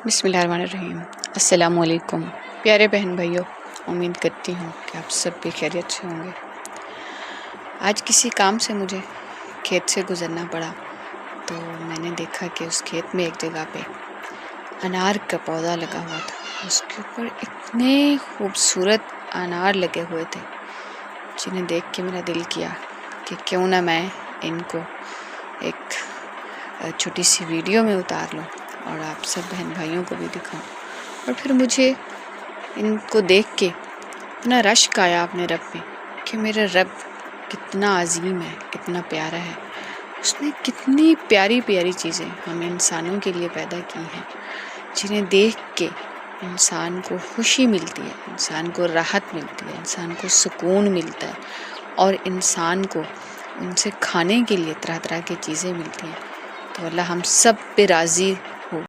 بسم اللہ الرحمن الرحیم۔ السلام علیکم پیارے بہن بھائیوں، امید کرتی ہوں کہ آپ سب بھی خیریت سے ہوں گے۔ آج کسی کام سے مجھے کھیت سے گزرنا پڑا تو میں نے دیکھا کہ اس کھیت میں ایک جگہ پہ انار کا پودا لگا ہوا تھا۔ اس کے اوپر اتنے خوبصورت انار لگے ہوئے تھے جنہیں دیکھ کے میرا دل کیا کہ کیوں نہ میں ان کو ایک چھوٹی سی ویڈیو میں اتار لوں اور آپ سب بہن بھائیوں کو بھی دکھاؤں۔ اور پھر مجھے ان کو دیکھ کے اتنا رشک آیا اپنے رب میں کہ میرا رب کتنا عظیم ہے، کتنا پیارا ہے۔ اس نے کتنی پیاری پیاری چیزیں ہم انسانوں کے لیے پیدا کی ہیں جنہیں دیکھ کے انسان کو خوشی ملتی ہے، انسان کو راحت ملتی ہے، انسان کو سکون ملتا ہے اور انسان کو ان سے کھانے کے لیے طرح طرح کی چیزیں ملتی ہیں۔ تو اللہ ہم سب پہ راضی